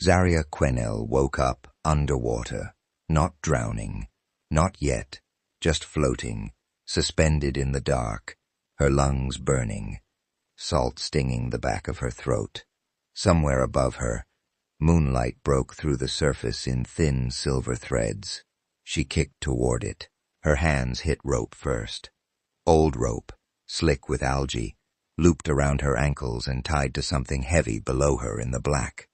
Janae Castellan woke up underwater, not drowning, not yet, just floating, suspended in the dark, her lungs burning, salt stinging the back of her throat. Somewhere above her, moonlight broke through the surface in thin silver threads. She kicked toward it. Her hands hit rope first. Old rope, slick with algae, looped around her ankles and tied to something heavy below her in the black.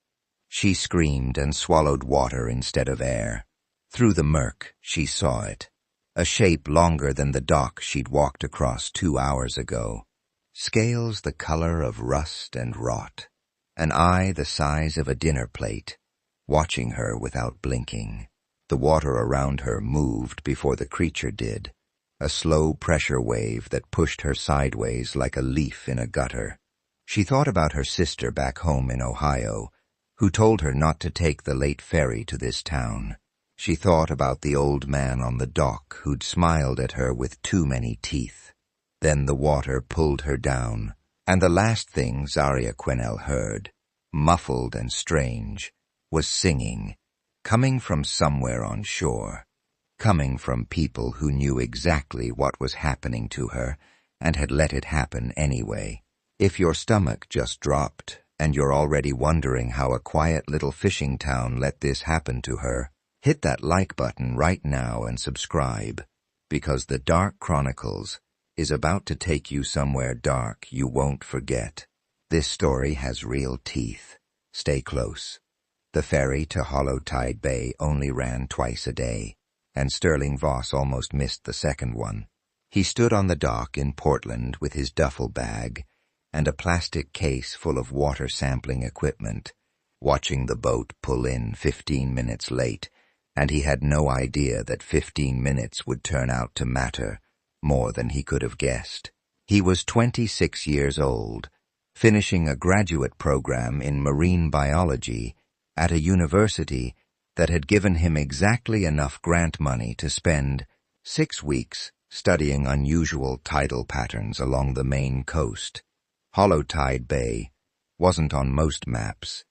She screamed and swallowed water instead of air. Through the murk, she saw it. A shape longer than the dock she'd walked across 2 hours ago. Scales the color of rust and rot. An eye the size of a dinner plate, watching her without blinking. The water around her moved before the creature did, a slow pressure wave that pushed her sideways like a leaf in a gutter. She thought about her sister back home in Ohio, who told her not to take the late ferry to this town. She thought about the old man on the dock who'd smiled at her with too many teeth. Then the water pulled her down, and the last thing Janae Castellan heard, muffled and strange, was singing, coming from somewhere on shore, coming from people who knew exactly what was happening to her and had let it happen anyway. If your stomach just dropped and you're already wondering how a quiet little fishing town let this happen to her, hit that like button right now and subscribe, because the Dark Chronicles is about to take you somewhere dark you won't forget. This story has real teeth. Stay close. The ferry to Hollow Tide Bay only ran twice a day, and Sterling Voss almost missed the second one. He stood on the dock in Portland with his duffel bag and a plastic case full of water sampling equipment, watching the boat pull in 15 minutes late, and he had no idea that 15 minutes would turn out to matter more than he could have guessed. He was 26 years old, finishing a graduate program in marine biology at a university that had given him exactly enough grant money to spend 6 weeks studying unusual tidal patterns along the Maine coast. Hollow Tide Bay wasn't on most maps.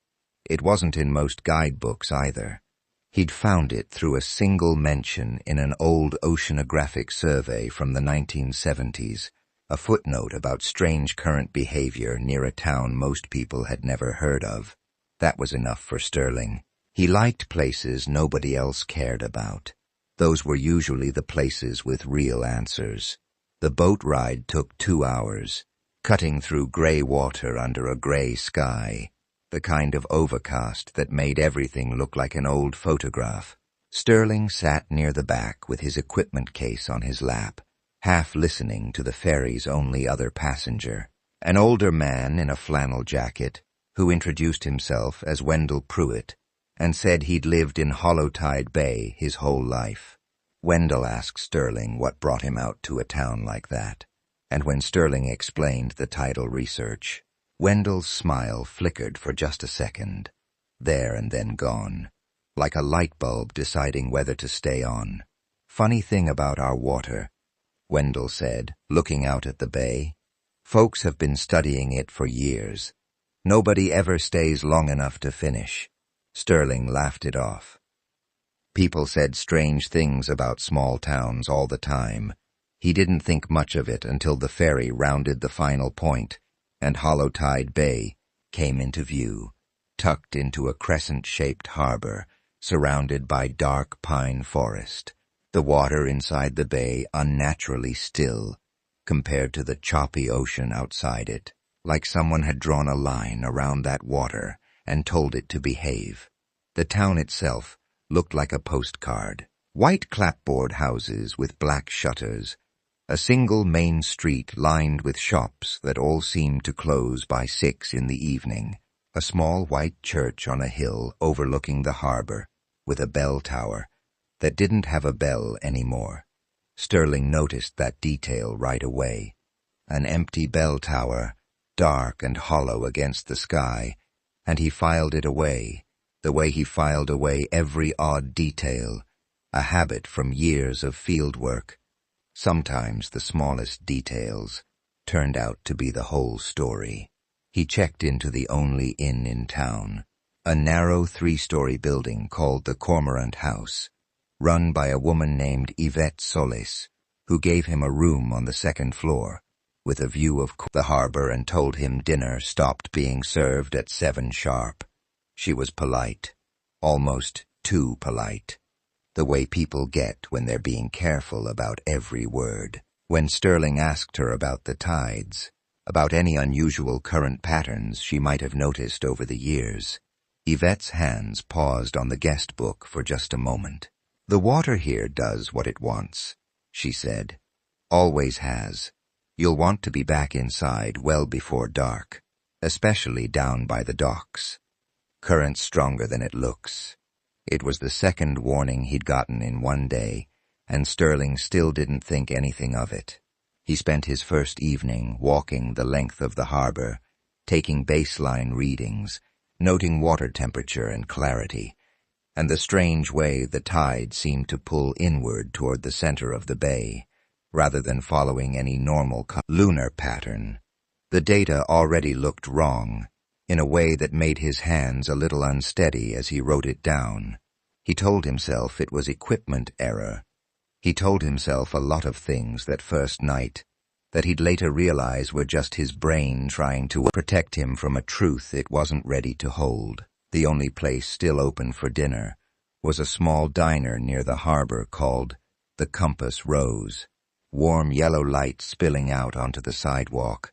It wasn't in most guidebooks either. He'd found it through a single mention in an old oceanographic survey from the 1970s, a footnote about strange current behavior near a town most people had never heard of. That was enough for Sterling. He liked places nobody else cared about. Those were usually the places with real answers. The boat ride took 2 hours, cutting through gray water under a gray sky, the kind of overcast that made everything look like an old photograph. Sterling sat near the back with his equipment case on his lap, half listening to the ferry's only other passenger, an older man in a flannel jacket who introduced himself as Wendell Pruitt and said he'd lived in Hollow Tide Bay his whole life. Wendell asked Sterling what brought him out to a town like that, and when Sterling explained the tidal research, Wendell's smile flickered for just a second, there and then gone, like a light bulb deciding whether to stay on. Funny thing about our water, Wendell said, looking out at the bay. Folks have been studying it for years. Nobody ever stays long enough to finish. Sterling laughed it off. People said strange things about small towns all the time. He didn't think much of it until the ferry rounded the final point and Hollow Tide Bay came into view, tucked into a crescent-shaped harbor, surrounded by dark pine forest, the water inside the bay unnaturally still compared to the choppy ocean outside it, like someone had drawn a line around that water and told it to behave. The town itself looked like a postcard. White clapboard houses with black shutters, a single main street lined with shops that all seemed to close by 6 in the evening, a small white church on a hill overlooking the harbor with a bell tower that didn't have a bell anymore. Sterling noticed that detail right away. An empty bell tower, dark and hollow against the sky, and he filed it away, the way he filed away every odd detail, a habit from years of field work. Sometimes the smallest details turned out to be the whole story. He checked into the only inn in town, a narrow 3-story building called the Cormorant House, run by a woman named Yvette Solis, who gave him a room on the 2nd floor, with a view of the harbor, and told him dinner stopped being served at 7 sharp. She was polite, almost too polite, the way people get when they're being careful about every word. When Sterling asked her about the tides, about any unusual current patterns she might have noticed over the years, Yvette's hands paused on the guest book for just a moment. "The water here does what it wants," she said. "Always has. You'll want to be back inside well before dark, especially down by the docks. Current's stronger than it looks." It was the 2nd warning he'd gotten in one day, and Sterling still didn't think anything of it. He spent his first evening walking the length of the harbor, taking baseline readings, noting water temperature and clarity, and the strange way the tide seemed to pull inward toward the center of the bay, rather than following any normal lunar pattern. The data already looked wrong, in a way that made his hands a little unsteady as he wrote it down. He told himself it was equipment error. He told himself a lot of things that first night that he'd later realize were just his brain trying to protect him from a truth it wasn't ready to hold. The only place still open for dinner was a small diner near the harbor called the Compass Rose. Warm yellow light spilling out onto the sidewalk,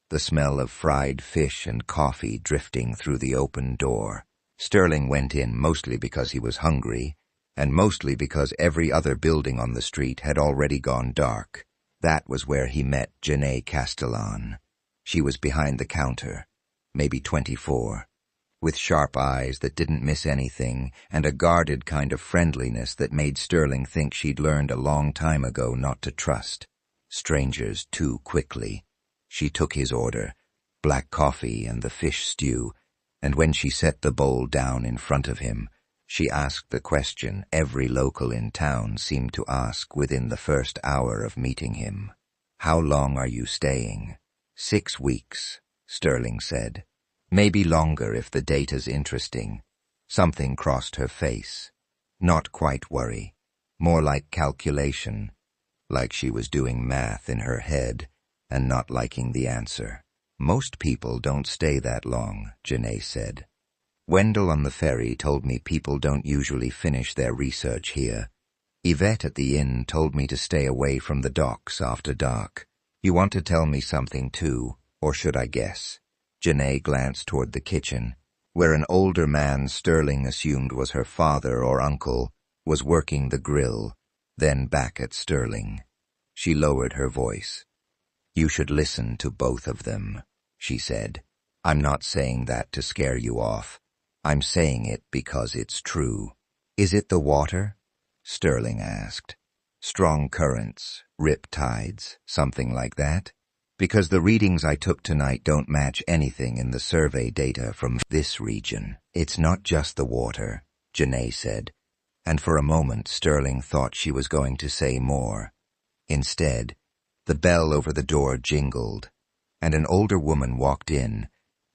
the smell of fried fish and coffee drifting through the open door. Sterling went in mostly because he was hungry, and mostly because every other building on the street had already gone dark. That was where he met Janae Castellan. She was behind the counter, maybe 24, with sharp eyes that didn't miss anything and a guarded kind of friendliness that made Sterling think she'd learned a long time ago not to trust strangers too quickly. She took his order, black coffee and the fish stew, and when she set the bowl down in front of him, she asked the question every local in town seemed to ask within the first hour of meeting him. "How long are you staying?" 6 weeks, Sterling said. "Maybe longer if the data's interesting." Something crossed her face. Not quite worry, more like calculation, like she was doing math in her head and not liking the answer. "Most people don't stay that long," Janae said. "Wendell on the ferry told me people don't usually finish their research here. Yvette at the inn told me to stay away from the docks after dark. You want to tell me something too, or should I guess?" Janae glanced toward the kitchen, where an older man Sterling assumed was her father or uncle was working the grill, then back at Sterling. She lowered her voice. "You should listen to both of them," she said. "I'm not saying that to scare you off. I'm saying it because it's true." "Is it the water?" Sterling asked. "Strong currents, rip tides, something like that? Because the readings I took tonight don't match anything in the survey data from this region." "It's not just the water," Janae said, and for a moment Sterling thought she was going to say more. Instead, the bell over the door jingled, and an older woman walked in,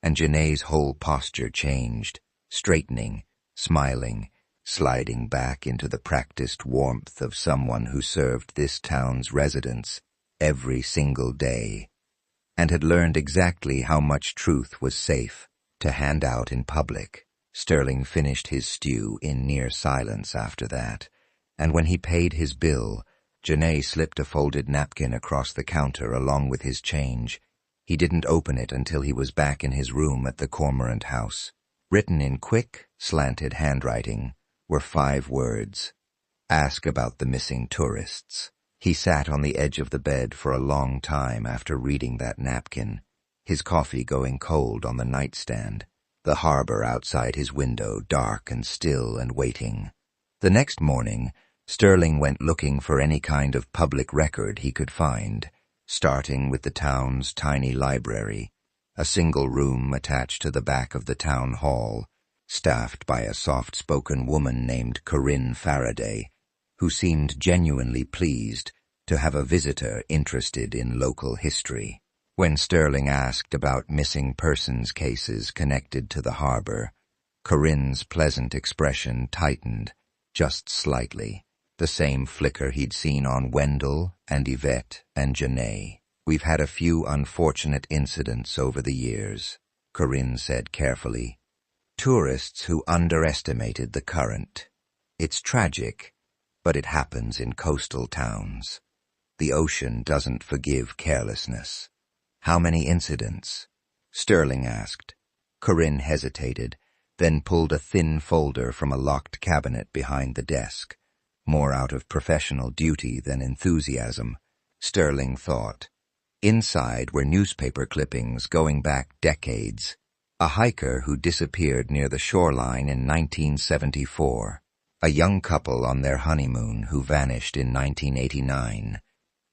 and Janae's whole posture changed, straightening, smiling, sliding back into the practiced warmth of someone who served this town's residents every single day, and had learned exactly how much truth was safe to hand out in public. Sterling finished his stew in near silence after that, and when he paid his bill, Janae slipped a folded napkin across the counter along with his change. He didn't open it until he was back in his room at the Cormorant House. Written in quick, slanted handwriting were 5 words. "Ask about the missing tourists." He sat on the edge of the bed for a long time after reading that napkin, his coffee going cold on the nightstand, the harbor outside his window dark and still and waiting. The next morning, Sterling went looking for any kind of public record he could find, starting with the town's tiny library, a single room attached to the back of the town hall, staffed by a soft-spoken woman named Corinne Faraday, who seemed genuinely pleased to have a visitor interested in local history. When Sterling asked about missing persons cases connected to the harbor, Corinne's pleasant expression tightened, just slightly, the same flicker he'd seen on Wendell and Yvette and Janae. "We've had a few unfortunate incidents over the years," Corinne said carefully. "Tourists who underestimated the current. It's tragic, but it happens in coastal towns. The ocean doesn't forgive carelessness." "How many incidents?" Sterling asked. Corinne hesitated, then pulled a thin folder from a locked cabinet behind the desk. More out of professional duty than enthusiasm, Sterling thought. Inside were newspaper clippings going back decades. A hiker who disappeared near the shoreline in 1974. A young couple on their honeymoon who vanished in 1989.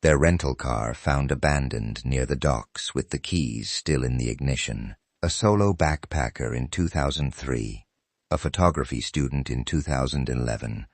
Their rental car found abandoned near the docks with the keys still in the ignition. A solo backpacker in 2003. A photography student in 2011.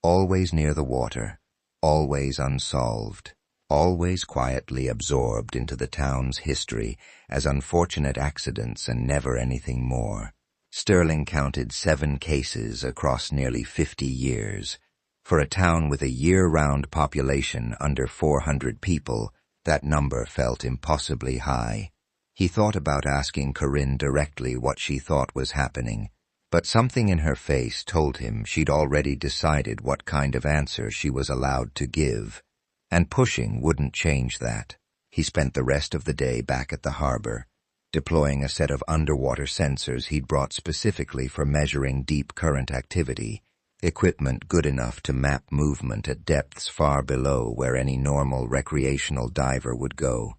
Always near the water. Always unsolved. Always quietly absorbed into the town's history as unfortunate accidents and never anything more. Sterling counted 7 cases across nearly 50 years. For a town with a year-round population under 400 people, that number felt impossibly high. He thought about asking Corinne directly what she thought was happening, but something in her face told him she'd already decided what kind of answer she was allowed to give, and pushing wouldn't change that. He spent the rest of the day back at the harbor, deploying a set of underwater sensors he'd brought specifically for measuring deep current activity, equipment good enough to map movement at depths far below where any normal recreational diver would go.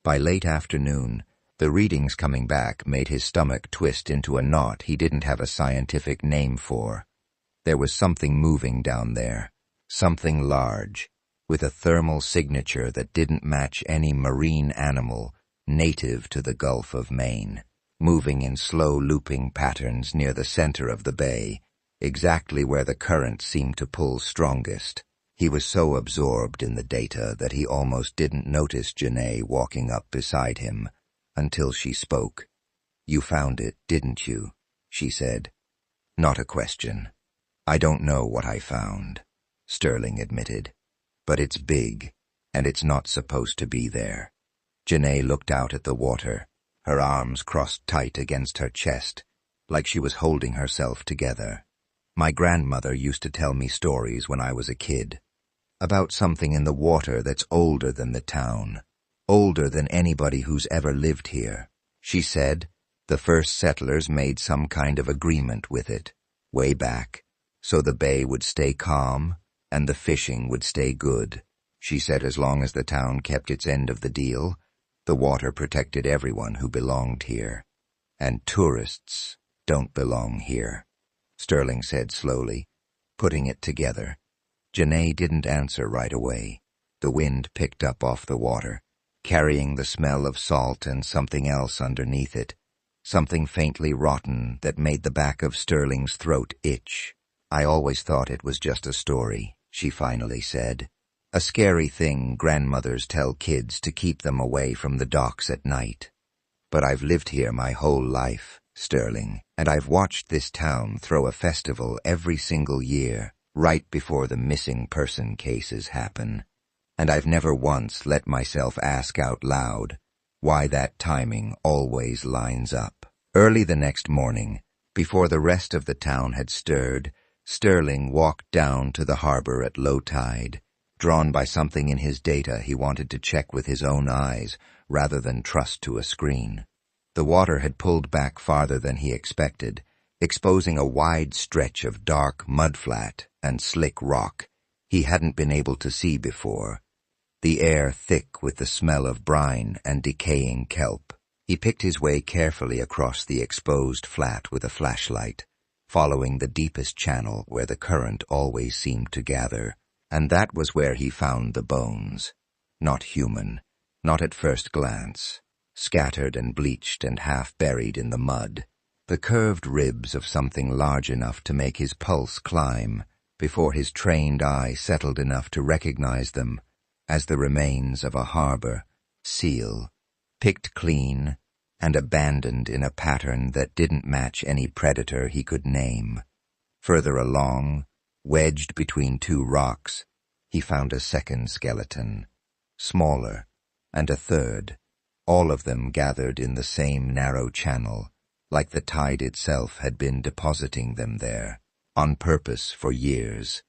By late afternoon, the readings coming back made his stomach twist into a knot he didn't have a scientific name for. There was something moving down there, something large, with a thermal signature that didn't match any marine animal native to the Gulf of Maine, moving in slow looping patterns near the center of the bay, exactly where the current seemed to pull strongest. He was so absorbed in the data that he almost didn't notice Janae walking up beside him, until she spoke. "You found it, didn't you?" she said. "Not a question. I don't know what I found," Sterling admitted. "But it's big, and it's not supposed to be there." Janae looked out at the water, her arms crossed tight against her chest, like she was holding herself together. "My grandmother used to tell me stories when I was a kid, about something in the water that's older than the town, older than anybody who's ever lived here. She said the first settlers made some kind of agreement with it, way back, so the bay would stay calm and the fishing would stay good. She said as long as the town kept its end of the deal, the water protected everyone who belonged here. And tourists don't belong here," Sterling said slowly, putting it together. Janae didn't answer right away. The wind picked up off the water, carrying the smell of salt and something else underneath it, something faintly rotten that made the back of Sterling's throat itch. "I always thought it was just a story," she finally said. "A scary thing grandmothers tell kids to keep them away from the docks at night. But I've lived here my whole life, Sterling, and I've watched this town throw a festival every single year, right before the missing person cases happen. And I've never once let myself ask out loud why that timing always lines up." Early the next morning, before the rest of the town had stirred, Sterling walked down to the harbor at low tide, drawn by something in his data he wanted to check with his own eyes rather than trust to a screen. The water had pulled back farther than he expected, exposing a wide stretch of dark mudflat and slick rock he hadn't been able to see before, the air thick with the smell of brine and decaying kelp. He picked his way carefully across the exposed flat with a flashlight, following the deepest channel where the current always seemed to gather, and that was where he found the bones. Not human, not at first glance, scattered and bleached and half buried in the mud, the curved ribs of something large enough to make his pulse climb before his trained eye settled enough to recognize them as the remains of a harbor seal, picked clean and abandoned in a pattern that didn't match any predator he could name. Further along, wedged between two rocks, he found a second skeleton, smaller, and a third, all of them gathered in the same narrow channel, like the tide itself had been depositing them there, on purpose for years.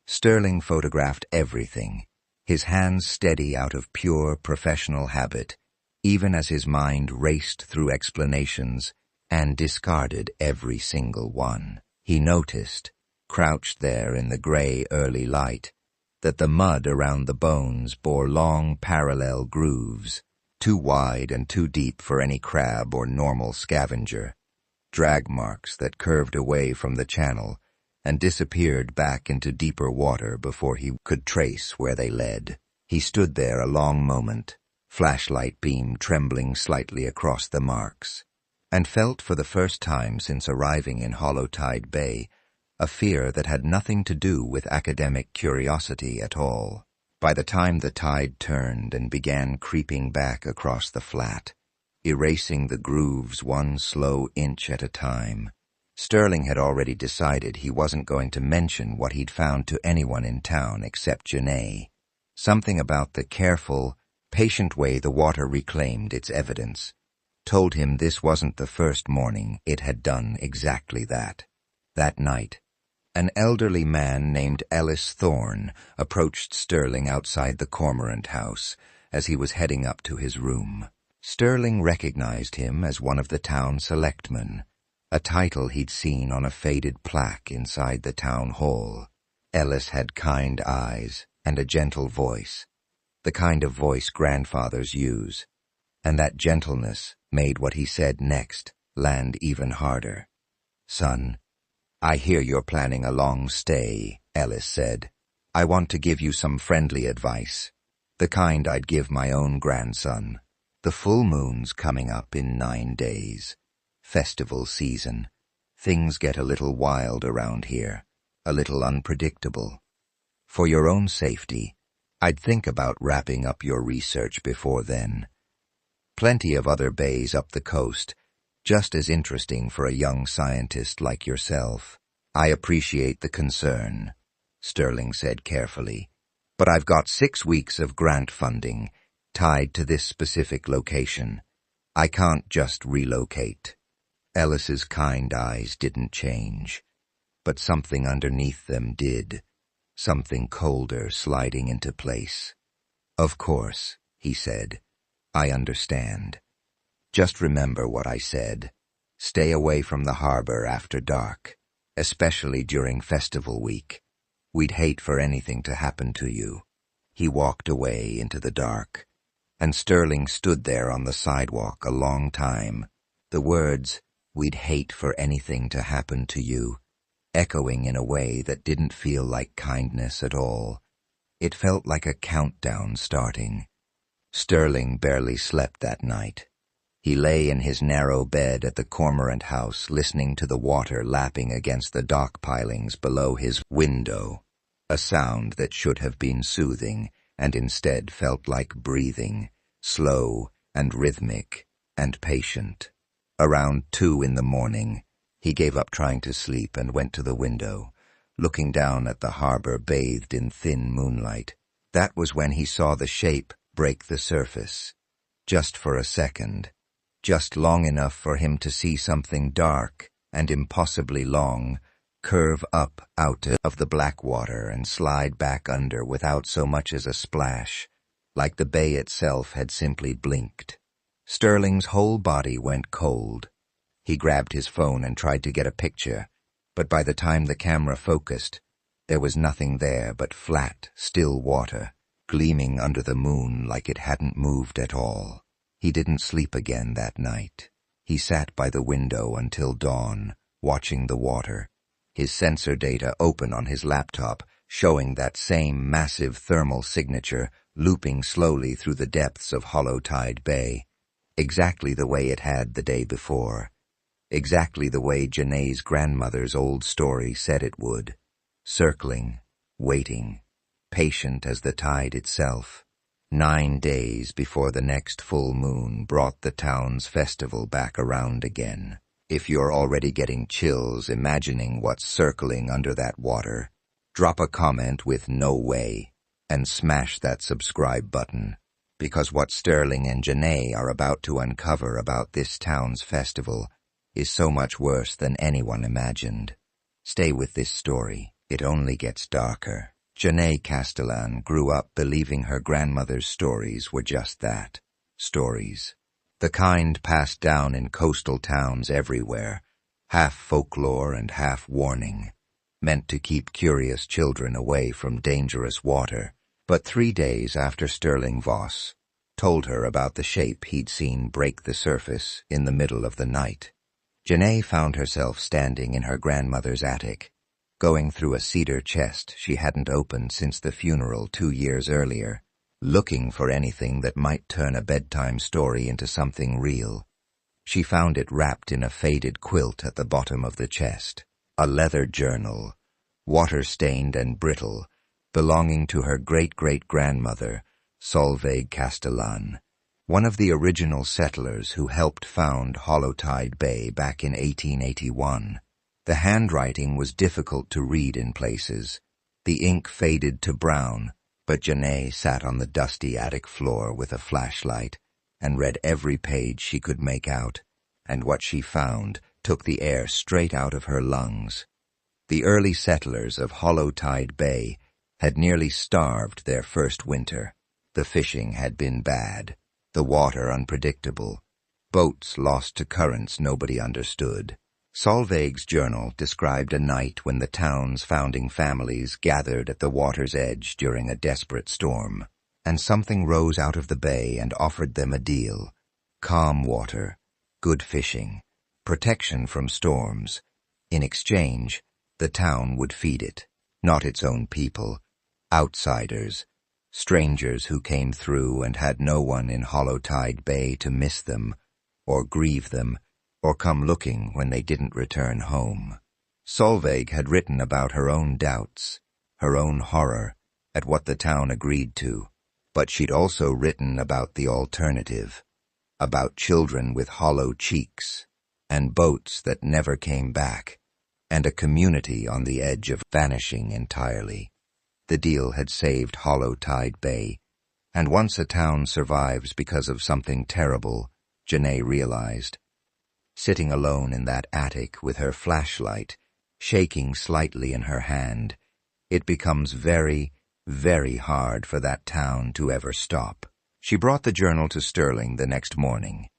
Sterling photographed everything, his hands steady out of pure professional habit, even as his mind raced through explanations and discarded every single one. He noticed, crouched there in the gray early light, that the mud around the bones bore long parallel grooves, too wide and too deep for any crab or normal scavenger, drag marks that curved away from the channel and disappeared back into deeper water before he could trace where they led. He stood there a long moment, flashlight beam trembling slightly across the marks, and felt for the first time since arriving in Hollow Tide Bay a fear that had nothing to do with academic curiosity at all. By the time the tide turned and began creeping back across the flat, erasing the grooves one slow inch at a time, Sterling had already decided he wasn't going to mention what he'd found to anyone in town except Janae. Something about the careful, patient way the water reclaimed its evidence told him this wasn't the first morning it had done exactly that. That night, an elderly man named Ellis Thorne approached Sterling outside the Cormorant house as he was heading up to his room. Sterling recognized him as one of the town selectmen, a title he'd seen on a faded plaque inside the town hall. Ellis had kind eyes and a gentle voice, the kind of voice grandfathers use, and that gentleness made what he said next land even harder. "Son, I hear you're planning a long stay," Ellis said. "I want to give you some friendly advice, the kind I'd give my own grandson. The full moon's coming up in 9 days. Festival season. Things get a little wild around here, a little unpredictable. For your own safety, I'd think about wrapping up your research before then. Plenty of other bays up the coast, just as interesting for a young scientist like yourself." "I appreciate the concern," Sterling said carefully, "but I've got 6 weeks of grant funding tied to this specific location. I can't just relocate." Ellis's kind eyes didn't change, but something underneath them did, something colder sliding into place. "Of course," he said, "I understand. Just remember what I said. Stay away from the harbor after dark, especially during festival week. We'd hate for anything to happen to you." He walked away into the dark, and Sterling stood there on the sidewalk a long time, the words, "We'd hate for anything to happen to you," echoing in a way that didn't feel like kindness at all. It felt like a countdown starting. Sterling barely slept that night. He lay in his narrow bed at the Cormorant house listening to the water lapping against the dock pilings below his window, a sound that should have been soothing and instead felt like breathing, slow and rhythmic and patient. Around 2 in the morning, he gave up trying to sleep and went to the window, looking down at the harbor bathed in thin moonlight. That was when he saw the shape break the surface. Just for a second, just long enough for him to see something dark and impossibly long curve up out of the black water and slide back under without so much as a splash, like the bay itself had simply blinked. Sterling's whole body went cold. He grabbed his phone and tried to get a picture, but by the time the camera focused, there was nothing there but flat, still water, gleaming under the moon like it hadn't moved at all. He didn't sleep again that night. He sat by the window until dawn, watching the water, his sensor data open on his laptop, showing that same massive thermal signature looping slowly through the depths of Hollow Tide Bay, exactly the way it had the day before, exactly the way Janae's grandmother's old story said it would, circling, waiting, patient as the tide itself, 9 days before the next full moon brought the town's festival back around again. If you're already getting chills imagining what's circling under that water, drop a comment with "no way" and smash that subscribe button, because what Sterling and Janae are about to uncover about this town's festival is so much worse than anyone imagined. Stay with this story. It only gets darker. Janae Castellan grew up believing her grandmother's stories were just that, stories. The kind passed down in coastal towns everywhere, half folklore and half warning, meant to keep curious children away from dangerous water. But 3 days after Sterling Voss told her about the shape he'd seen break the surface in the middle of the night, Janae found herself standing in her grandmother's attic, going through a cedar chest she hadn't opened since the funeral 2 years earlier, looking for anything that might turn a bedtime story into something real. She found it wrapped in a faded quilt at the bottom of the chest, a leather journal, water-stained and brittle, belonging to her great-great-grandmother, Sterling Castellan, one of the original settlers who helped found Hollowtide Bay back in 1881. The handwriting was difficult to read in places. The ink faded to brown, but Janae sat on the dusty attic floor with a flashlight and read every page she could make out, and what she found took the air straight out of her lungs. The early settlers of Hollowtide Bay had nearly starved their first winter. The fishing had been bad, the water unpredictable, boats lost to currents nobody understood. Solveig's journal described a night when the town's founding families gathered at the water's edge during a desperate storm, and something rose out of the bay and offered them a deal: calm water, good fishing, protection from storms. In exchange, the town would feed it, not its own people, outsiders, strangers who came through and had no one in Hollowtide Bay to miss them, or grieve them, or come looking when they didn't return home. Solveig had written about her own doubts, her own horror at what the town agreed to, but she'd also written about the alternative, about children with hollow cheeks, and boats that never came back, and a community on the edge of vanishing entirely. The deal had saved Hollowtide Bay, and once a town survives because of something terrible, Janae realized, sitting alone in that attic with her flashlight, shaking slightly in her hand, it becomes very, very hard for that town to ever stop. She brought the journal to Sterling the next morning,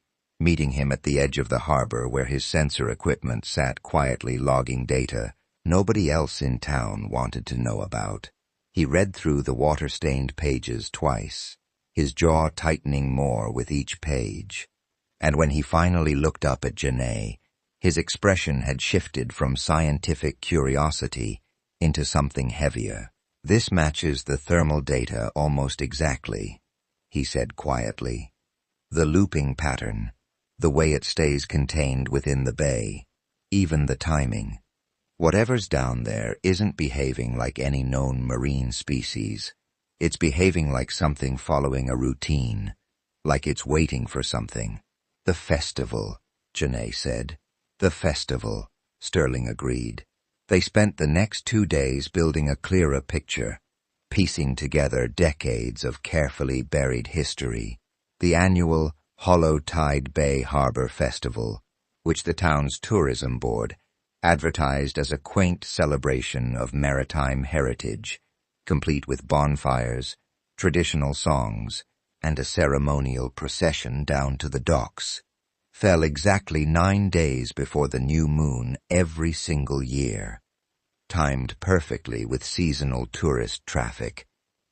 meeting him at the edge of the harbor where his sensor equipment sat quietly logging data nobody else in town wanted to know about. He read through the water-stained pages twice, his jaw tightening more with each page. And when he finally looked up at Janae, his expression had shifted from scientific curiosity into something heavier. "This matches the thermal data almost exactly," he said quietly. "The looping pattern, the way it stays contained within the bay, even the timing. Whatever's down there isn't behaving like any known marine species. It's behaving like something following a routine, like it's waiting for something." "The festival," Janae said. "The festival," Sterling agreed. They spent the next 2 days building a clearer picture, piecing together decades of carefully buried history. The annual Hollowtide Bay Harbor Festival, which the town's tourism board advertised as a quaint celebration of maritime heritage, complete with bonfires, traditional songs, and a ceremonial procession down to the docks, fell exactly 9 days before the new moon every single year, timed perfectly with seasonal tourist traffic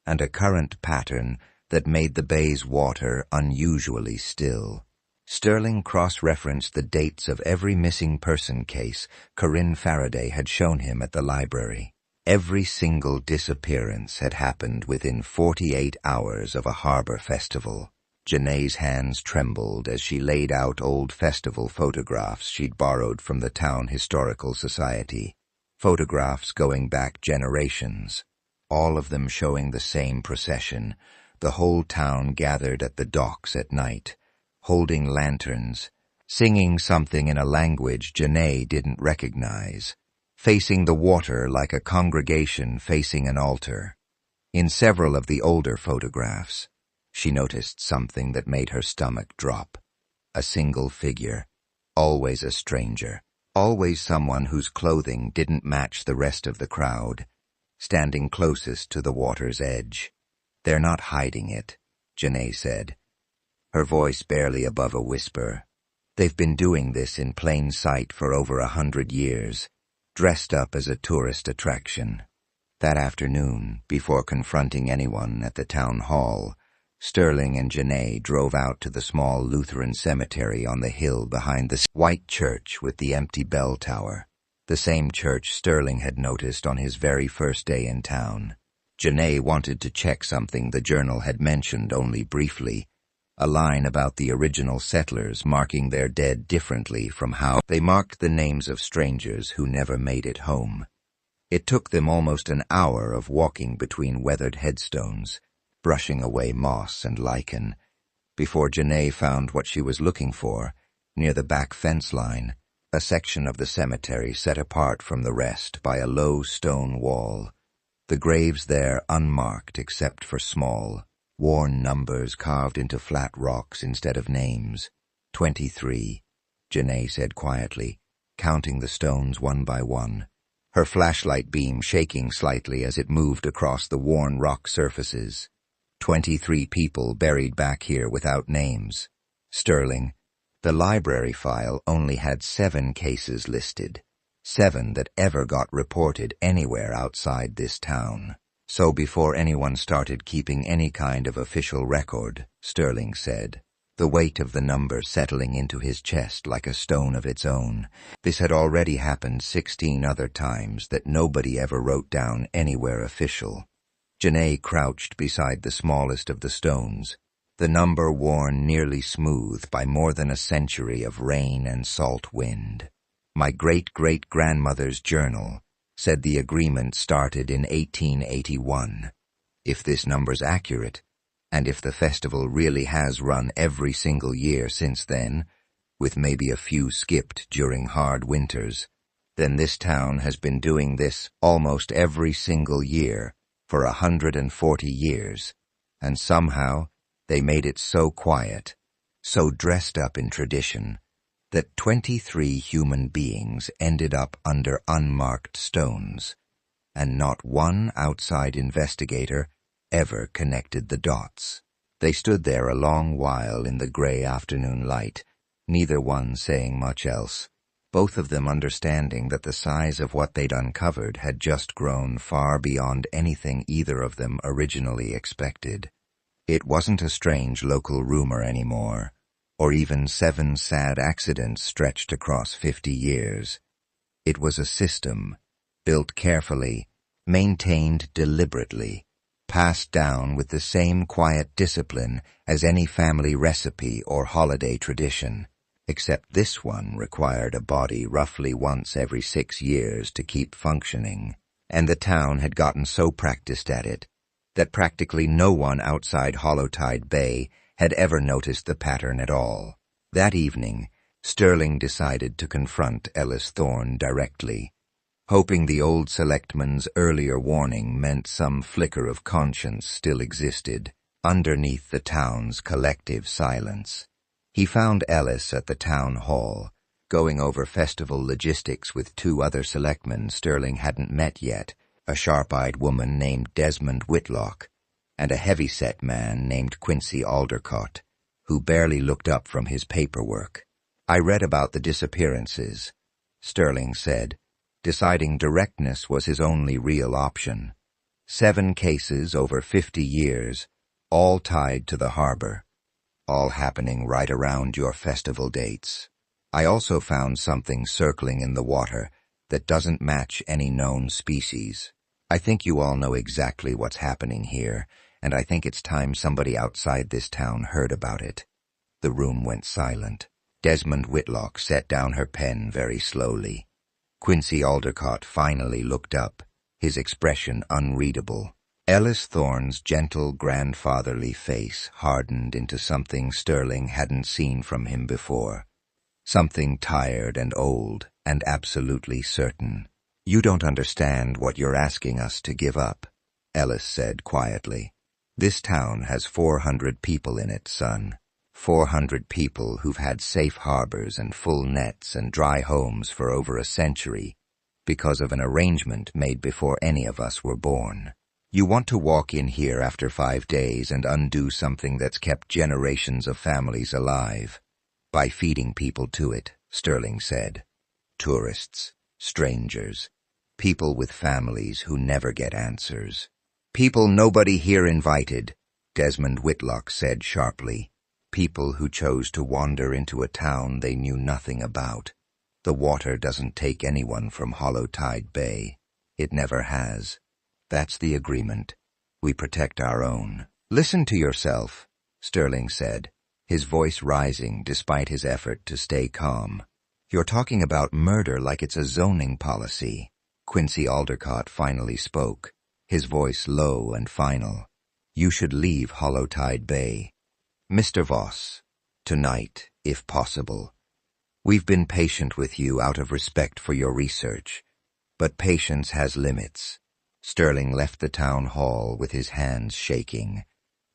and a current pattern that made the bay's water unusually still. Sterling cross-referenced the dates of every missing person case Corinne Faraday had shown him at the library. Every single disappearance had happened within 48 hours of a harbor festival. Janae's hands trembled as she laid out old festival photographs she'd borrowed from the Town Historical Society, photographs going back generations, all of them showing the same procession, The whole town gathered at the docks at night, holding lanterns, singing something in a language Janae didn't recognize, facing the water like a congregation facing an altar. In several of the older photographs, she noticed something that made her stomach drop. A single figure, always a stranger, always someone whose clothing didn't match the rest of the crowd, standing closest to the water's edge. "They're not hiding it," Janae said, her voice barely above a whisper. "They've been doing this in plain sight for over 100 years, dressed up as a tourist attraction." That afternoon, before confronting anyone at the town hall, Sterling and Janae drove out to the small Lutheran cemetery on the hill behind the white church with the empty bell tower, the same church Sterling had noticed on his very first day in town. Janae wanted to check something the journal had mentioned only briefly, a line about the original settlers marking their dead differently from how they marked the names of strangers who never made it home. It took them almost an hour of walking between weathered headstones, brushing away moss and lichen, before Janae found what she was looking for, near the back fence line, a section of the cemetery set apart from the rest by a low stone wall. The graves there unmarked except for small, worn numbers carved into flat rocks instead of names. 23, Janae said quietly, counting the stones one by one, her flashlight beam shaking slightly as it moved across the worn rock surfaces. 23 people buried back here without names. Sterling, the library file only had 7 cases listed, 7 that ever got reported anywhere outside this town. So before anyone started keeping any kind of official record, Sterling said, the weight of the number settling into his chest like a stone of its own. This had already happened 16 other times that nobody ever wrote down anywhere official. Janae crouched beside the smallest of the stones, the number worn nearly smooth by more than a century of rain and salt wind. "My great-great-grandmother's journal said the agreement started in 1881. If this number's accurate, and if the festival really has run every single year since then, with maybe a few skipped during hard winters, then this town has been doing this almost every single year for 140 years, and somehow they made it so quiet, so dressed up in tradition, that 23 human beings ended up under unmarked stones, and not one outside investigator ever connected the dots. They stood there a long while in the gray afternoon light, neither one saying much else, both of them understanding that the size of what they'd uncovered had just grown far beyond anything either of them originally expected. It wasn't a strange local rumor anymore, or even 7 sad accidents stretched across 50 years. It was a system, built carefully, maintained deliberately, passed down with the same quiet discipline as any family recipe or holiday tradition, except this one required a body roughly once every 6 years to keep functioning, and the town had gotten so practiced at it that practically no one outside Hollowtide Bay had ever noticed the pattern at all. That evening, Sterling decided to confront Ellis Thorne directly, hoping the old selectman's earlier warning meant some flicker of conscience still existed underneath the town's collective silence. He found Ellis at the town hall, going over festival logistics with 2 other selectmen Sterling hadn't met yet, a sharp-eyed woman named Desmond Whitlock, and a heavy-set man named Quincy Aldercott, who barely looked up from his paperwork. "I read about the disappearances," Sterling said, deciding directness was his only real option. 7 cases over 50 years, all tied to the harbor, all happening right around your festival dates. I also found something circling in the water that doesn't match any known species. I think you all know exactly what's happening here, and I think it's time somebody outside this town heard about it." The room went silent. Desmond Whitlock set down her pen very slowly. Quincy Aldercott finally looked up, his expression unreadable. Ellis Thorne's gentle grandfatherly face hardened into something Sterling hadn't seen from him before. Something tired and old and absolutely certain. "You don't understand what you're asking us to give up," Ellis said quietly. "This town has 400 people in it, son. 400 people who've had safe harbors and full nets and dry homes for over a century because of an arrangement made before any of us were born. You want to walk in here after 5 days and undo something that's kept generations of families alive by feeding people to it," Sterling said. "Tourists, strangers, people with families who never get answers. People nobody here invited," Desmond Whitlock said sharply. "People who chose to wander into a town they knew nothing about. The water doesn't take anyone from Hollow Tide Bay. It never has. That's the agreement. We protect our own." "Listen to yourself," Sterling said, his voice rising despite his effort to stay calm. "You're talking about murder like it's a zoning policy." Quincy Aldercott finally spoke, his voice low and final. "You should leave Hollow Tide Bay. Mr. Voss, tonight, if possible. We've been patient with you out of respect for your research, but patience has limits." Sterling left the town hall with his hands shaking,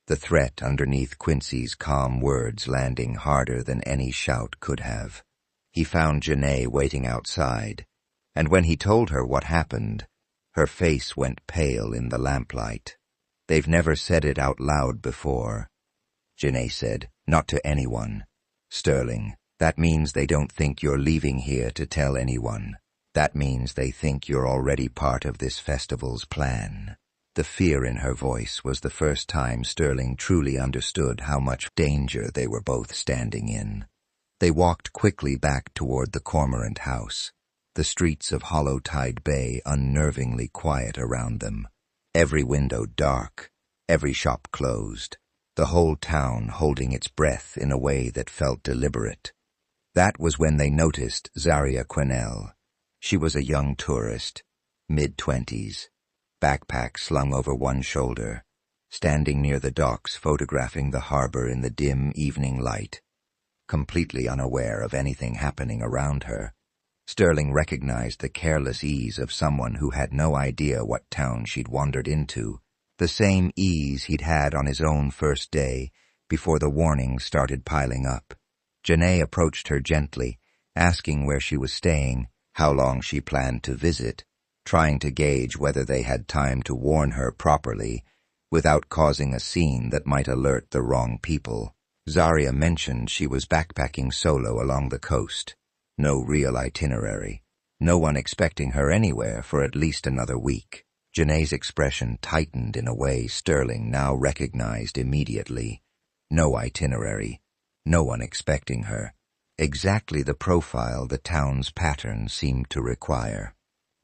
the threat underneath Quincy's calm words landing harder than any shout could have. He found Janae waiting outside, and when he told her what happened, her face went pale in the lamplight. "They've never said it out loud before," Janae said. "Not to anyone. Sterling, that means they don't think you're leaving here to tell anyone. That means they think you're already part of this festival's plan." The fear in her voice was the first time Sterling truly understood how much danger they were both standing in. They walked quickly back toward the Cormorant house, the streets of Hollow Tide Bay unnervingly quiet around them, every window dark, every shop closed, the whole town holding its breath in a way that felt deliberate. That was when they noticed Zaria Quinnell. She was a young tourist, mid-20s, backpack slung over one shoulder, standing near the docks photographing the harbor in the dim evening light, completely unaware of anything happening around her. Sterling recognized the careless ease of someone who had no idea what town she'd wandered into, the same ease he'd had on his own first day before the warnings started piling up. Janae approached her gently, asking where she was staying, how long she planned to visit, trying to gauge whether they had time to warn her properly without causing a scene that might alert the wrong people. Zaria mentioned she was backpacking solo along the coast. No real itinerary. No one expecting her anywhere for at least another week. Janae's expression tightened in a way Sterling now recognized immediately. No itinerary. No one expecting her. Exactly the profile the town's pattern seemed to require.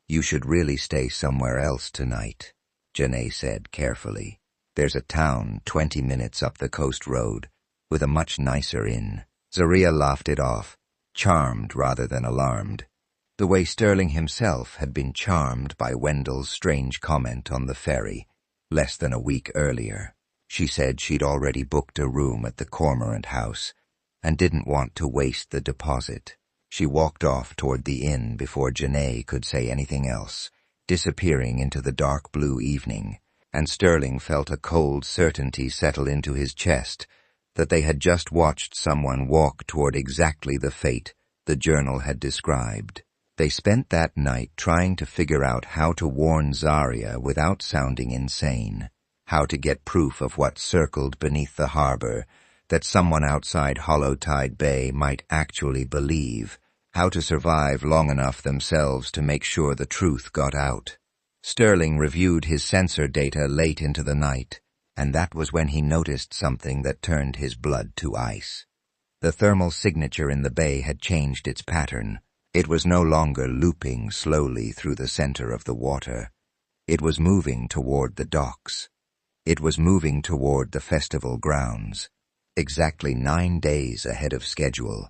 "You should really stay somewhere else tonight," Janae said carefully. "There's a town 20 minutes up the coast road with a much nicer inn." Zaria laughed it off, charmed rather than alarmed, the way Sterling himself had been charmed by Wendell's strange comment on the ferry less than a week earlier. She said she'd already booked a room at the Cormorant house and didn't want to waste the deposit. She walked off toward the inn before Janae could say anything else, disappearing into the dark blue evening, and Sterling felt a cold certainty settle into his chest that they had just watched someone walk toward exactly the fate the journal had described. They spent that night trying to figure out how to warn Zaria without sounding insane, how to get proof of what circled beneath the harbor that someone outside Hollow Tide Bay might actually believe, how to survive long enough themselves to make sure the truth got out. Sterling reviewed his sensor data late into the night, and that was when he noticed something that turned his blood to ice. The thermal signature in the bay had changed its pattern. It was no longer looping slowly through the center of the water. It was moving toward the docks. It was moving toward the festival grounds, exactly 9 days ahead of schedule,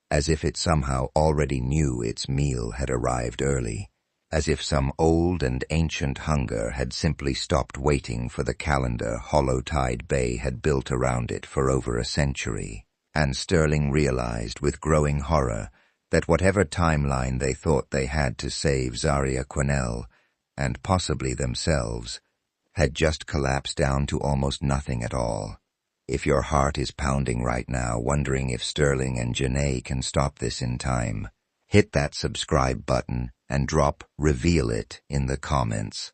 as if it somehow already knew its meal had arrived early, as if some old and ancient hunger had simply stopped waiting for the calendar Hollowtide Bay had built around it for over a century. And Sterling realized with growing horror that whatever timeline they thought they had to save Zaria Quinnell, and possibly themselves, had just collapsed down to almost nothing at all. If your heart is pounding right now, wondering if Sterling and Janae can stop this in time, hit that subscribe button and drop "Reveal It" in the comments,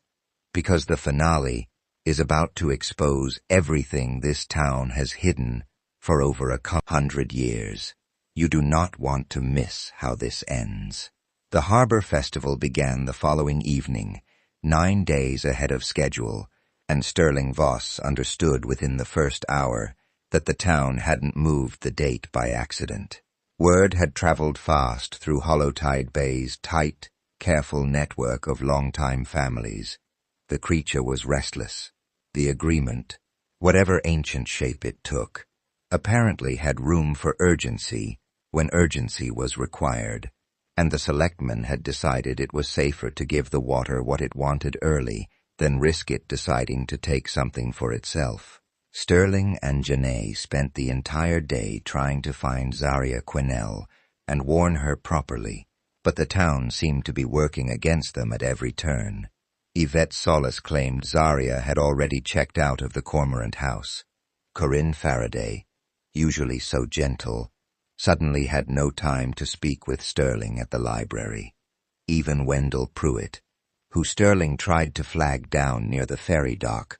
because the finale is about to expose everything this town has hidden for over 100 years. You do not want to miss how this ends. The Harbor Festival began the following evening, 9 days ahead of schedule, and Sterling Voss understood within the first hour that the town hadn't moved the date by accident. Word had traveled fast through Hollowtide Bay's tight, careful network of long-time families. The creature was restless. The agreement, whatever ancient shape it took, apparently had room for urgency when urgency was required, and the selectmen had decided it was safer to give the water what it wanted early than risk it deciding to take something for itself. Sterling and Janae spent the entire day trying to find Zaria Quinnell and warn her properly, but the town seemed to be working against them at every turn. Yvette Solis claimed Zaria had already checked out of the Cormorant house. Corinne Faraday, usually so gentle, suddenly had no time to speak with Sterling at the library. Even Wendell Pruitt, who Sterling tried to flag down near the ferry dock,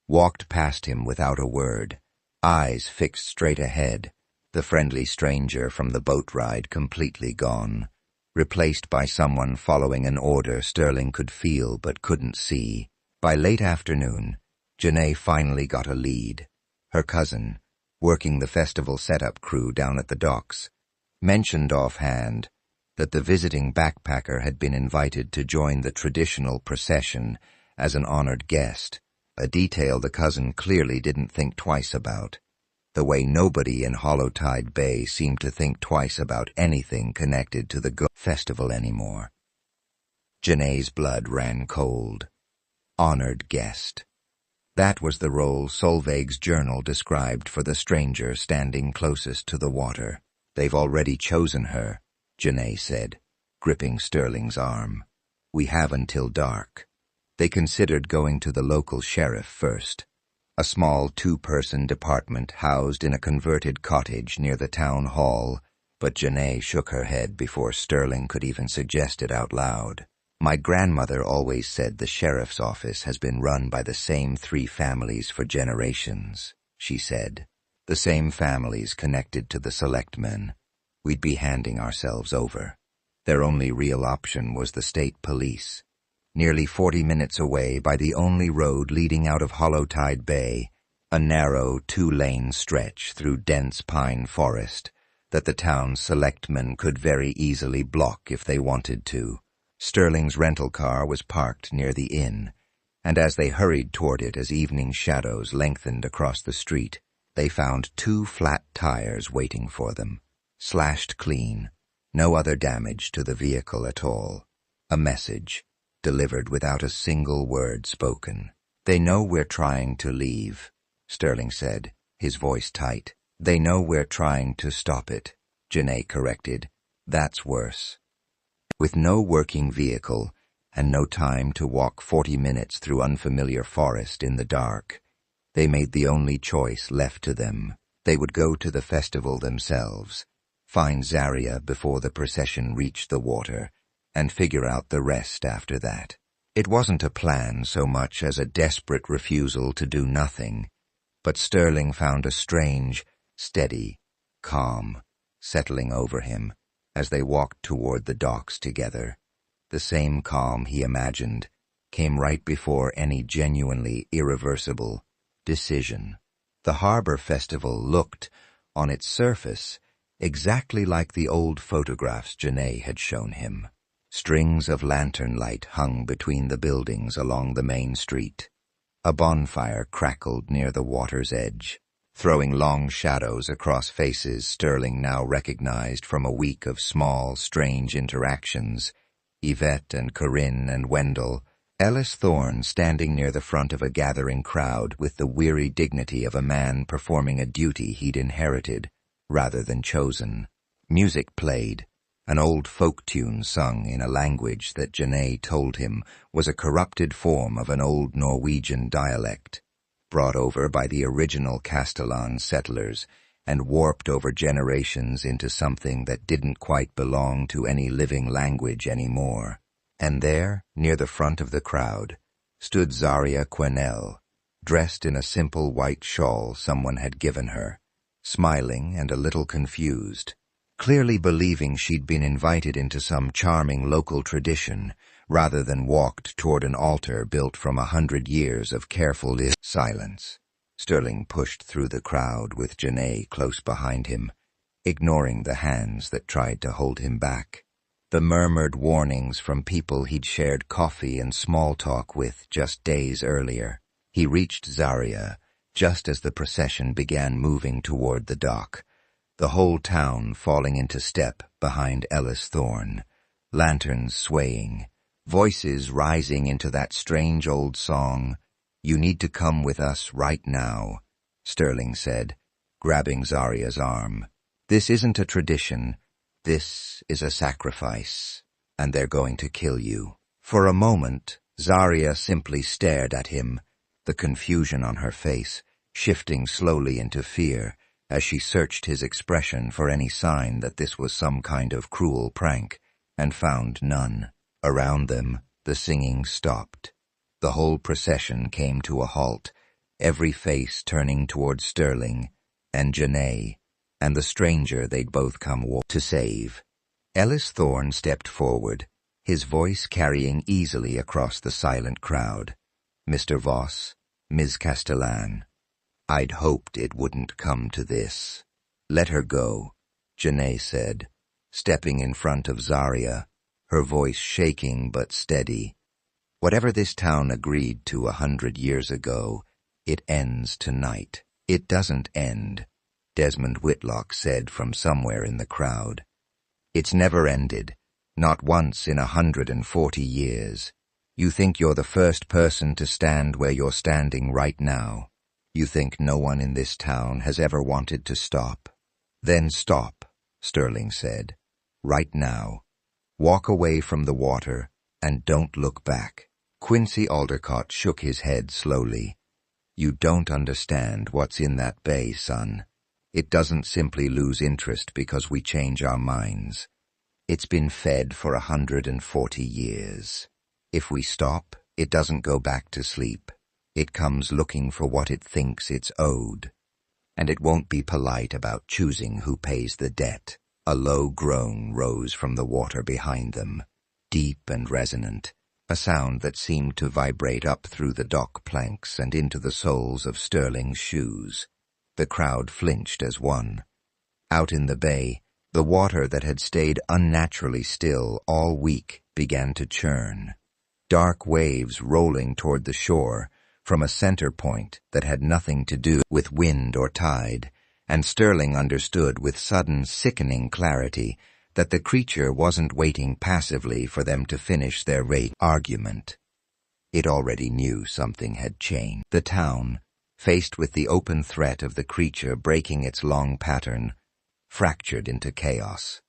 walked past him without a word, eyes fixed straight ahead, the friendly stranger from the boat ride completely gone, replaced by someone following an order Sterling could feel but couldn't see. By late afternoon, Janae finally got a lead. Her cousin, working the festival setup crew down at the docks, mentioned offhand that the visiting backpacker had been invited to join the traditional procession as an honored guest, a detail the cousin clearly didn't think twice about, the way nobody in Hollowtide Bay seemed to think twice about anything connected to the festival anymore. Janae's blood ran cold. Honored guest. That was the role Solveig's journal described for the stranger standing closest to the water. They've already chosen her, Janae said, gripping Sterling's arm. We have until dark. They considered going to the local sheriff first, a small 2-person department housed in a converted cottage near the town hall, but Janae shook her head before Sterling could even suggest it out loud. My grandmother always said the sheriff's office has been run by the same 3 families for generations, she said. The same families connected to the selectmen. We'd be handing ourselves over. Their only real option was the state police. Nearly 40 minutes away by the only road leading out of Hollowtide Bay, a narrow 2-lane stretch through dense pine forest that the town's selectmen could very easily block if they wanted to. Sterling's rental car was parked near the inn, and as they hurried toward it as evening shadows lengthened across the street, they found 2 flat tires waiting for them, slashed clean, no other damage to the vehicle at all. A message, delivered without a single word spoken. They know we're trying to leave, Sterling said, his voice tight. They know we're trying to stop it, Janae corrected. That's worse. With no working vehicle and no time to walk 40 minutes through unfamiliar forest in the dark, they made the only choice left to them. They would go to the festival themselves, find Zaria before the procession reached the water, and figure out the rest after that. It wasn't a plan so much as a desperate refusal to do nothing, but Sterling found a strange, steady calm settling over him as they walked toward the docks together. The same calm he imagined came right before any genuinely irreversible decision. The Harbor Festival looked, on its surface, exactly like the old photographs Janae had shown him. Strings of lantern light hung between the buildings along the main street. A bonfire crackled near the water's edge, throwing long shadows across faces Sterling now recognized from a week of small, strange interactions Yvette and Corinne and Wendell, Ellis Thorne standing near the front of a gathering crowd with the weary dignity of a man performing a duty he'd inherited rather than chosen. Music played, an old folk tune sung in a language that Janae told him was a corrupted form of an old Norwegian dialect, brought over by the original Castellan settlers and warped over generations into something that didn't quite belong to any living language anymore. And there, near the front of the crowd, stood Zaria Quennell, dressed in a simple white shawl someone had given her, smiling and a little confused, clearly believing she'd been invited into some charming local tradition rather than walked toward an altar built from 100 years of careful silence. Sterling pushed through the crowd with Janae close behind him, ignoring the hands that tried to hold him back. The murmured warnings from people he'd shared coffee and small talk with just days earlier. He reached Zaria just as the procession began moving toward the dock, the whole town falling into step behind Ellis Thorne, lanterns swaying, voices rising into that strange old song, "You need to come with us right now," Sterling said, grabbing Zaria's arm. "This isn't a tradition. This is a sacrifice, and they're going to kill you." For a moment, Zaria simply stared at him, the confusion on her face shifting slowly into fear as she searched his expression for any sign that this was some kind of cruel prank, and found none. Around them, the singing stopped. The whole procession came to a halt, every face turning toward Sterling and Janae and the stranger they'd both come to save. Ellis Thorne stepped forward, his voice carrying easily across the silent crowd. "Mr. Voss, Ms. Castellan, I'd hoped it wouldn't come to this." "Let her go," Janae said, stepping in front of Zaria, her voice shaking but steady. "Whatever this town agreed to 100 years ago, it ends tonight." "It doesn't end," Desmond Whitlock said from somewhere in the crowd. "It's never ended, not once in 140 years. You think you're the first person to stand where you're standing right now. You think no one in this town has ever wanted to stop. Then stop," Sterling said. "Right now. Walk away from the water and don't look back." Quincy Aldecott shook his head slowly. "You don't understand what's in that bay, son. It doesn't simply lose interest because we change our minds. It's been fed for 140 years. If we stop, it doesn't go back to sleep. It comes looking for what it thinks it's owed. And it won't be polite about choosing who pays the debt." A low groan rose from the water behind them, deep and resonant, a sound that seemed to vibrate up through the dock planks and into the soles of Sterling's shoes. The crowd flinched as one. Out in the bay, the water that had stayed unnaturally still all week began to churn. Dark waves rolling toward the shore from a center point that had nothing to do with wind or tide, and Sterling understood with sudden sickening clarity that the creature wasn't waiting passively for them to finish their argument. It already knew something had changed. The town, faced with the open threat of the creature breaking its long pattern, fractured into chaos.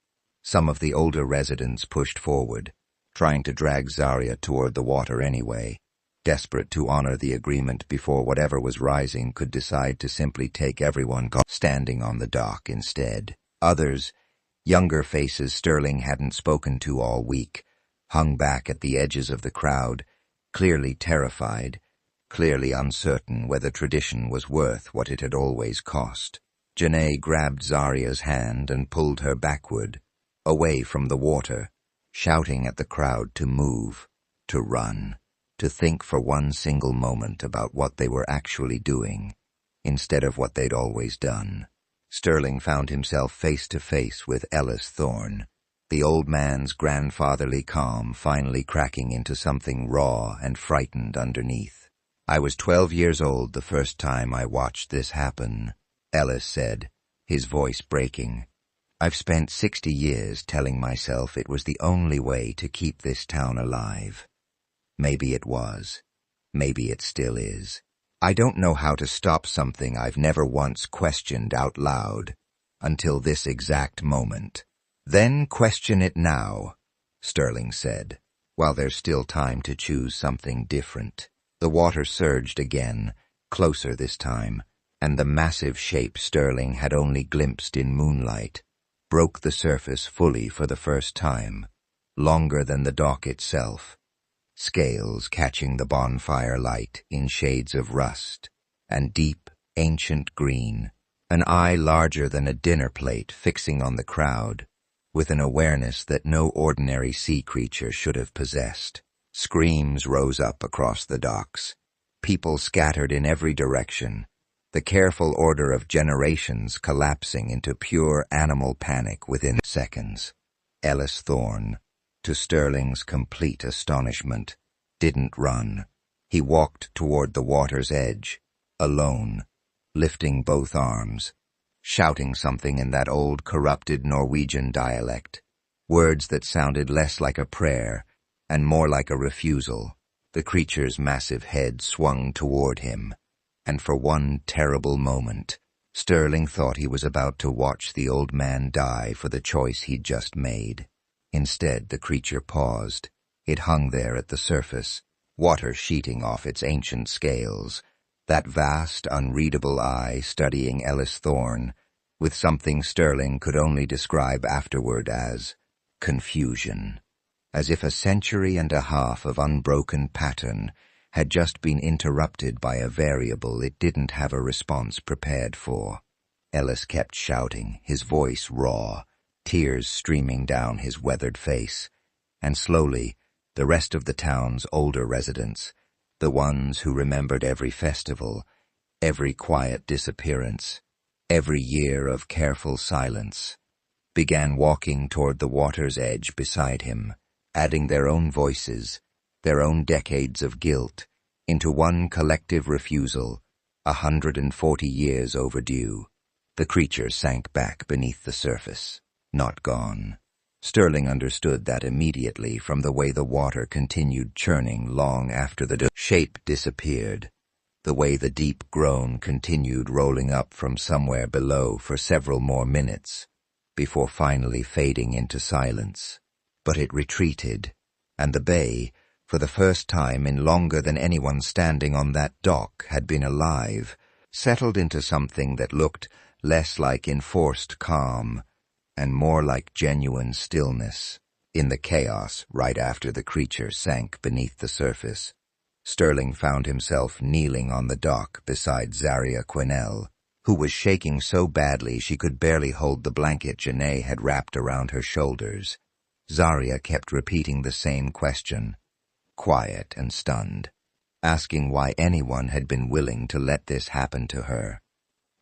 Some of the older residents pushed forward, trying to drag Zaria toward the water anyway, desperate to honor the agreement before whatever was rising could decide to simply take everyone standing on the dock instead. Others, younger faces Sterling hadn't spoken to all week, hung back at the edges of the crowd, clearly terrified, clearly uncertain whether tradition was worth what it had always cost. Janae grabbed Zaria's hand and pulled her backward, away from the water, shouting at the crowd to move, to run, to think for one single moment about what they were actually doing, instead of what they'd always done. Sterling found himself face to face with Ellis Thorne, the old man's grandfatherly calm finally cracking into something raw and frightened underneath. "I was 12 years old the first time I watched this happen," Ellis said, his voice breaking. I've spent 60 years telling myself it was the only way to keep this town alive. Maybe it was. Maybe it still is. I don't know how to stop something I've never once questioned out loud, until this exact moment. Then question it now, Sterling said, while there's still time to choose something different. The water surged again, closer this time, and the massive shape Sterling had only glimpsed in moonlight broke the surface fully for the first time, longer than the dock itself, scales catching the bonfire light in shades of rust and deep, ancient green, an eye larger than a dinner plate fixing on the crowd, with an awareness that no ordinary sea creature should have possessed. Screams rose up across the docks. People scattered in every direction, the careful order of generations collapsing into pure animal panic within seconds. Ellis Thorne, to Sterling's complete astonishment, didn't run. He walked toward the water's edge, alone, lifting both arms, shouting something in that old corrupted Norwegian dialect, words that sounded less like a prayer and more like a refusal. The creature's massive head swung toward him, and for one terrible moment, Sterling thought he was about to watch the old man die for the choice he'd just made. Instead, the creature paused. It hung there at the surface, water sheeting off its ancient scales, that vast, unreadable eye studying Ellis Thorne, with something Sterling could only describe afterward as confusion, as if a century and a half of unbroken pattern had just been interrupted by a variable it didn't have a response prepared for. Ellis kept shouting, his voice raw, tears streaming down his weathered face, and slowly, the rest of the town's older residents, the ones who remembered every festival, every quiet disappearance, every year of careful silence, began walking toward the water's edge beside him, adding their own voices, their own decades of guilt, into one collective refusal, 140 years overdue. The creature sank back beneath the surface, not gone. Sterling understood that immediately from the way the water continued churning long after the shape disappeared, the way the deep groan continued rolling up from somewhere below for several more minutes, before finally fading into silence. But it retreated, and the bay, for the first time in longer than anyone standing on that dock had been alive, settled into something that looked less like enforced calm and more like genuine stillness. In the chaos right after the creature sank beneath the surface, Sterling found himself kneeling on the dock beside Zaria Quinnell, who was shaking so badly she could barely hold the blanket Janae had wrapped around her shoulders. Zaria kept repeating the same question, quiet and stunned, asking why anyone had been willing to let this happen to her.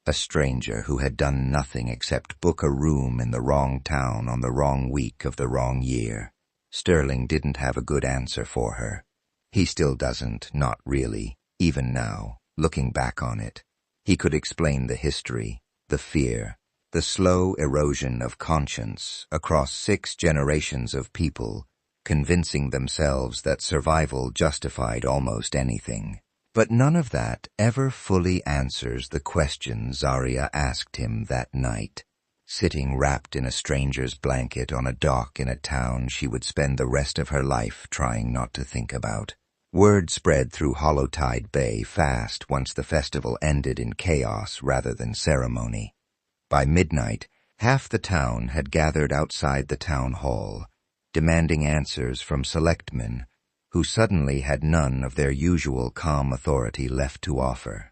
A stranger who had done nothing except book a room in the wrong town on the wrong week of the wrong year. Sterling didn't have a good answer for her. He still doesn't, not really, even now, looking back on it. He could explain the history, the fear, the slow erosion of conscience across 6 generations of people, convincing themselves that survival justified almost anything. But none of that ever fully answers the question Zaria asked him that night, sitting wrapped in a stranger's blanket on a dock in a town she would spend the rest of her life trying not to think about. Word spread through Hollowtide Bay fast once the festival ended in chaos rather than ceremony. By midnight, half the town had gathered outside the town hall, demanding answers from selectmen who suddenly had none of their usual calm authority left to offer.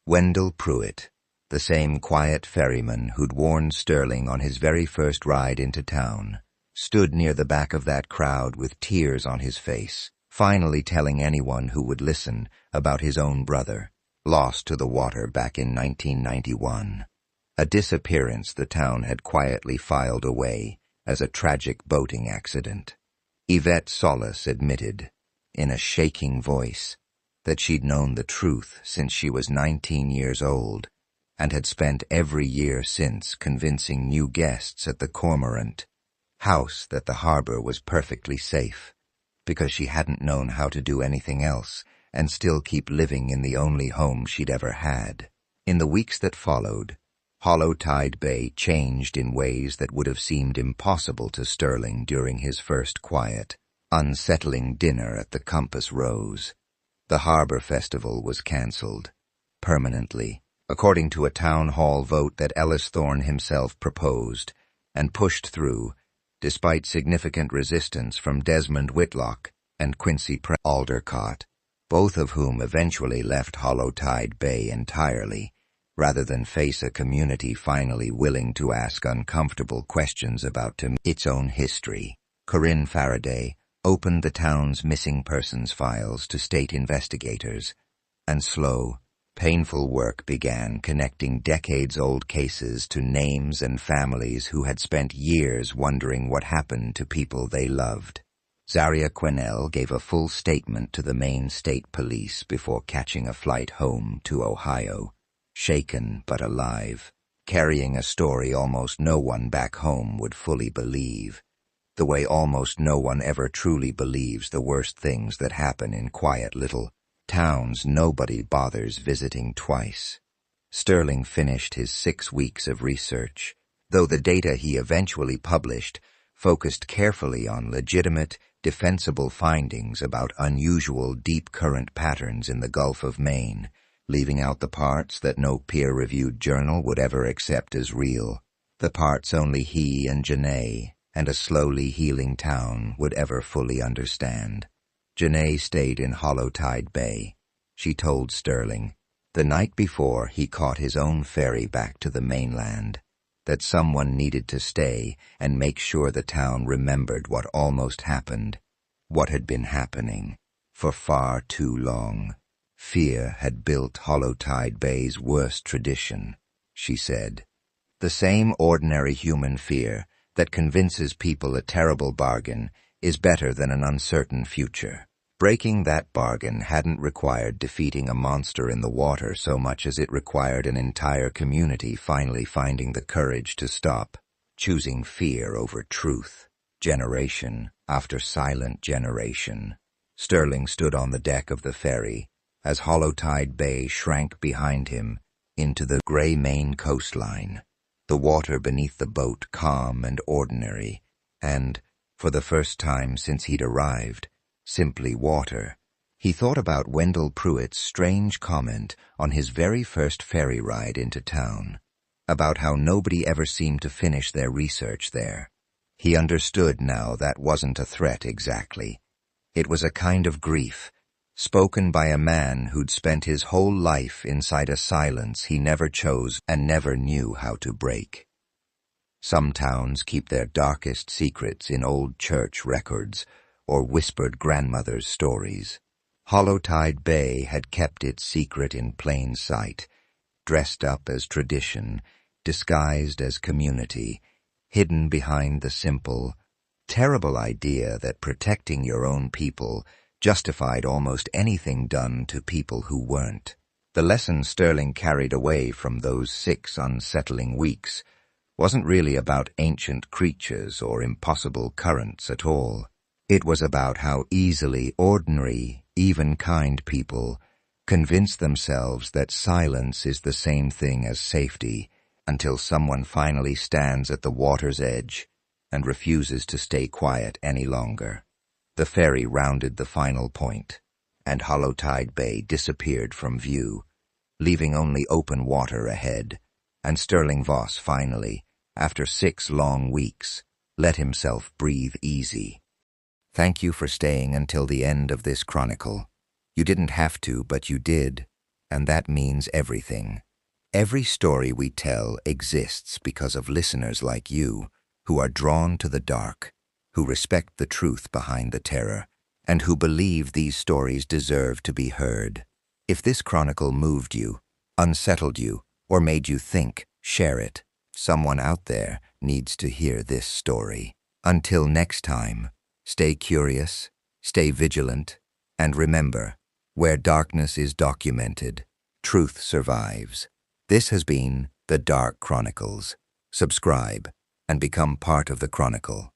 Wendell Pruitt, the same quiet ferryman who'd warned Sterling on his very first ride into town, stood near the back of that crowd with tears on his face, finally telling anyone who would listen about his own brother, lost to the water back in 1991. A disappearance the town had quietly filed away as a tragic boating accident. Yvette Solis admitted, in a shaking voice, that she'd known the truth since she was 19 years old, and had spent every year since convincing new guests at the Cormorant house that the harbor was perfectly safe, because she hadn't known how to do anything else and still keep living in the only home she'd ever had. In the weeks that followed, Hollow Tide Bay changed in ways that would have seemed impossible to Sterling during his first quiet, unsettling dinner at the Compass Rose. The Harbor Festival was cancelled, permanently, according to a town hall vote that Ellis Thorne himself proposed and pushed through, despite significant resistance from Desmond Whitlock and Quincy Aldecott, both of whom eventually left Hollow Tide Bay entirely, rather than face a community finally willing to ask uncomfortable questions about its own history. Corinne Faraday opened the town's missing persons files to state investigators, and slow, painful work began connecting decades-old cases to names and families who had spent years wondering what happened to people they loved. Zaria Quinnell gave a full statement to the Maine State Police before catching a flight home to Ohio, shaken but alive, carrying a story almost no one back home would fully believe, the way almost no one ever truly believes the worst things that happen in quiet little towns nobody bothers visiting twice. Sterling finished his 6 weeks of research, though the data he eventually published focused carefully on legitimate, defensible findings about unusual deep current patterns in the Gulf of Maine, leaving out the parts that no peer-reviewed journal would ever accept as real, the parts only he and Janae and a slowly healing town would ever fully understand. Janae stayed in Hollow Tide Bay, she told Sterling, the night before he caught his own ferry back to the mainland, that someone needed to stay and make sure the town remembered what almost happened, what had been happening, for far too long. Fear had built Hollow Tide Bay's worst tradition, she said. The same ordinary human fear that convinces people a terrible bargain is better than an uncertain future. Breaking that bargain hadn't required defeating a monster in the water so much as it required an entire community finally finding the courage to stop, choosing fear over truth. Generation after silent generation. Sterling stood on the deck of the ferry as Hollow Tide Bay shrank behind him into the gray Maine coastline, the water beneath the boat calm and ordinary, and, for the first time since he'd arrived, simply water. He thought about Wendell Pruitt's strange comment on his very first ferry ride into town, about how nobody ever seemed to finish their research there. He understood now that wasn't a threat exactly. It was a kind of grief, spoken by a man who'd spent his whole life inside a silence he never chose and never knew how to break. Some towns keep their darkest secrets in old church records or whispered grandmother's stories. Hollow Tide Bay had kept its secret in plain sight, dressed up as tradition, disguised as community, hidden behind the simple, terrible idea that protecting your own people justified almost anything done to people who weren't. The lesson Sterling carried away from those 6 unsettling weeks wasn't really about ancient creatures or impossible currents at all. It was about how easily ordinary, even kind people convince themselves that silence is the same thing as safety until someone finally stands at the water's edge and refuses to stay quiet any longer. The ferry rounded the final point, and Hollow Tide Bay disappeared from view, leaving only open water ahead, and Sterling Voss finally, after 6 long weeks, let himself breathe easy. Thank you for staying until the end of this chronicle. You didn't have to, but you did, and that means everything. Every story we tell exists because of listeners like you, who are drawn to the dark, who respect the truth behind the terror, and who believe these stories deserve to be heard. If this chronicle moved you, unsettled you, or made you think, share it. Someone out there needs to hear this story. Until next time, stay curious, stay vigilant, and remember, where darkness is documented, truth survives. This has been The Dark Chronicles. Subscribe and become part of the Chronicle.